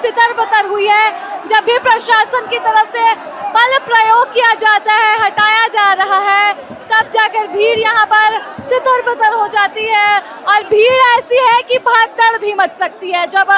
तितर-बितर हुई है। जब भी प्रशासन की तरफ से बल प्रयोग किया जाता है, हटाया जा रहा है, तब जाकर भीड़ यहाँ पर तितर-बितर हो जाती है और भीड़ ऐसी है कि भगदड़ भी मच सकती है। जब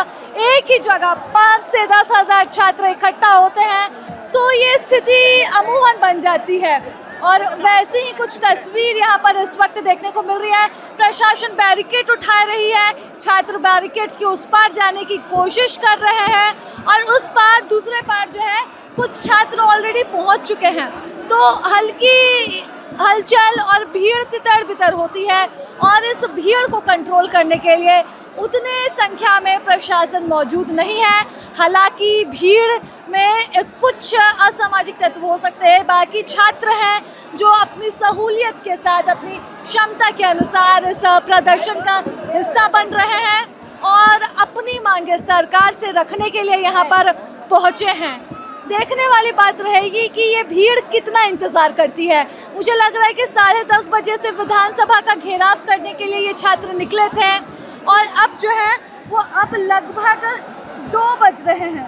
एक ही जगह 5 से 10 हज़ार छात्र इकट्ठा होते हैं तो ये स्थिति अमूमन बन जाती है। और वैसे ही कुछ तस्वीर यहाँ पर इस वक्त देखने को मिल रही है। प्रशासन बैरिकेड उठा रही है, छात्र बैरिकेड्स के उस पार जाने की कोशिश कर रहे हैं और उस पार दूसरे पार जो है कुछ छात्र ऑलरेडी पहुँच चुके हैं। तो हल्की हलचल और भीड़ तितर-बितर होती है और इस भीड़ को कंट्रोल करने के लिए उतने संख्या में प्रशासन मौजूद नहीं है। हालांकि भीड़ में कुछ असामाजिक तत्व हो सकते हैं, बाकी छात्र हैं जो अपनी सहूलियत के साथ अपनी क्षमता के अनुसार इस प्रदर्शन का हिस्सा बन रहे हैं और अपनी मांगे सरकार से रखने के लिए यहाँ पर पहुँचे हैं। देखने वाली बात रहेगी कि ये भीड़ कितना इंतज़ार करती है। मुझे लग रहा है कि 10:30 बजे से विधानसभा का घेराव करने के लिए ये छात्र निकले थे और अब जो है वो अब लगभग 2 बज रहे हैं।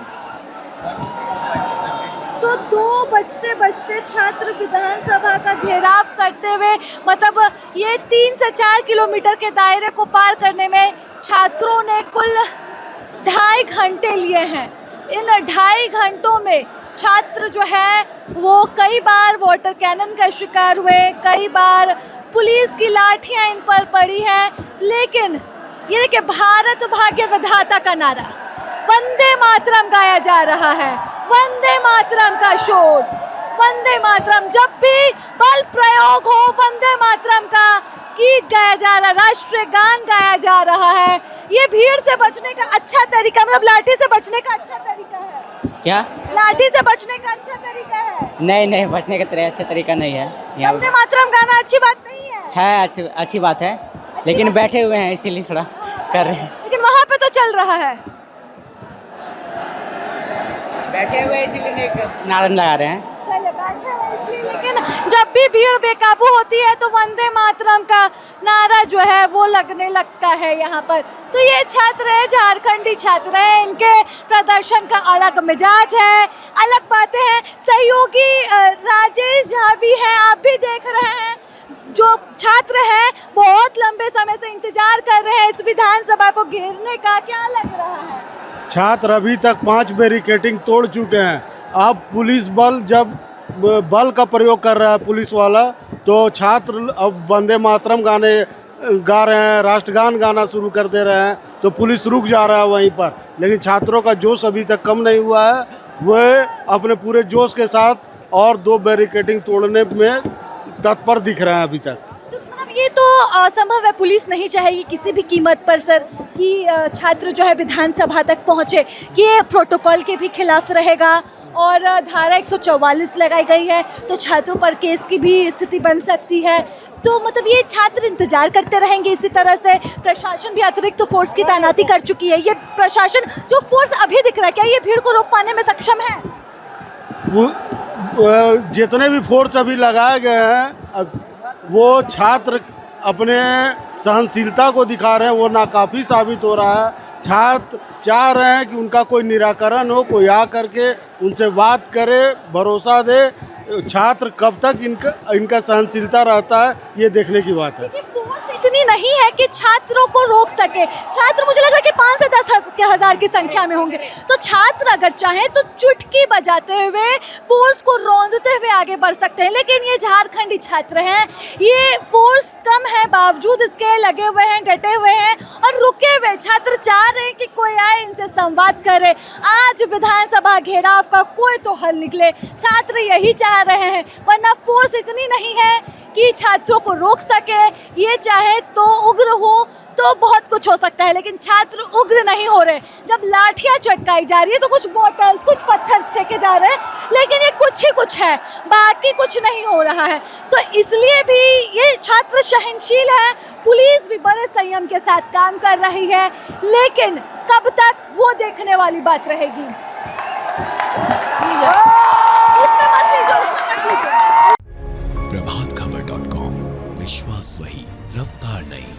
तो 2 बजते छात्र विधानसभा का घेराव करते हुए, मतलब ये 3 से 4 किलोमीटर के दायरे को पार करने में छात्रों ने कुल 2.5 घंटे लिए हैं। इन 2.5 घंटों में छात्र जो है वो कई बार वाटर कैनन का शिकार हुए, कई बार पुलिस की लाठियां इन पर पड़ी हैं, लेकिन ये देखिए भारत भाग्य विधाता का नारा, वंदे मातरम गाया जा रहा है, वंदे मातरम का शोर, वंदे मातरम। जब भी बल प्रयोग हो वंदे मातरम का गीत गाया जा रहा है, राष्ट्रीय गान गाया जा रहा है। ये भीड़ से बचने का अच्छा तरीका, मतलब लाठी से बचने का अच्छा तरीका है क्या? लाठी से बचने का अच्छा तरीका है? नहीं, बचने का अच्छा तरीका नहीं है। वंदे मातरम गाना अच्छी बात नहीं है? अच्छी बात है, लेकिन बैठे हुए हैं इसीलिए थोड़ा कर रहे हैं। लेकिन वहाँ पे तो चल रहा है। बैठे हुए इसीलिए नारा लगा रहे हैं। चले बैठे हुए इसलिए, लेकिन जब भी भीड़ बेकाबू होती है तो वंदे मातरम का नारा जो है वो लगने लगता है यहाँ पर। तो ये छात्र है, झारखंडी छात्र है, इनके प्रदर्शन का अलग मिजाज है, अलग बातें हैं। सहयोगी राजेश झा भी हैं, आप भी देख रहे हैं। जो छात्र हैं बहुत लंबे समय से इंतजार कर रहे हैं इस विधानसभा को घेरने का। क्या लग रहा है? छात्र अभी तक 5 बैरिकेडिंग तोड़ चुके हैं। अब पुलिस बल जब बल का प्रयोग कर रहा है पुलिस वाला, तो छात्र अब वंदे मातरम गाने गा रहे हैं, राष्ट्रगान गाना शुरू कर दे रहे हैं, तो पुलिस रुक जा रहा है वहीं पर। लेकिन छात्रों का जोश अभी तक कम नहीं हुआ है, वह अपने पूरे जोश के साथ और 2 बैरिकेडिंग तोड़ने में तत्पर दिख रहे हैं अभी तक। मतलब ये तो असंभव है, पुलिस नहीं चाहेगी किसी भी कीमत पर सर कि छात्र जो है विधानसभा तक पहुँचे। ये प्रोटोकॉल के भी खिलाफ रहेगा और धारा 144 लगाई गई है, तो छात्रों पर केस की भी स्थिति बन सकती है। तो मतलब ये छात्र इंतजार करते रहेंगे इसी तरह से। प्रशासन भी अतिरिक्त फोर्स की तैनाती कर चुकी है। ये प्रशासन जो फोर्स अभी दिख रहा है, क्या ये भीड़ को रोक पाने में सक्षम है? जितने भी फोर्स अभी लगाए गए हैं, वो छात्र अपने सहनशीलता को दिखा रहे हैं, वो नाकाफ़ी साबित हो रहा है। छात्र चाह रहे हैं कि उनका कोई निराकरण हो, कोई आ करके उनसे बात करे, भरोसा दे। छात्र कब तक इनका सहनशीलता रहता है, ये देखने की बात है। फोर्स इतनी नहीं है कि छात्रों को रोक सके। छात्र मुझे लग रहा है कि 5 से 10 हज़ार की संख्या में होंगे, तो छात्र अगर चाहें तो चुटकी बजाते हुए फोर्स को रौंदते हुए आगे बढ़ सकते हैं। लेकिन ये झारखंडी छात्र हैं, ये फोर्स कम है बावजूद इसके लगे हुए हैं, डटे हुए हैं और रुके हुए। छात्र चाह रहे हैं कि कोई आए, इनसे संवाद करे, आज विधानसभा घेराव का कोई तो हल निकले। छात्र यही चाह रहे हैं, वरना फोर्स इतनी नहीं है कि छात्रों को रोक सके। ये चाहे तो उग्र हो तो बहुत कुछ हो सकता है, लेकिन छात्र उग्र नहीं हो रहे। जब लाठियां चटकाई जा रही है तो कुछ बॉटल्स, कुछ पत्थर फेंके जा रहे हैं, लेकिन ये कुछ ही कुछ है, बाकी कुछ नहीं हो रहा है। तो इसलिए भी ये छात्र सहनशील है। पुलिस भी बड़े संयम के साथ काम कर रही है, लेकिन कब तक वो देखने वाली बात रहेगी। प्रभातखबर.com, विश्वास वही, रफ्तार नहीं।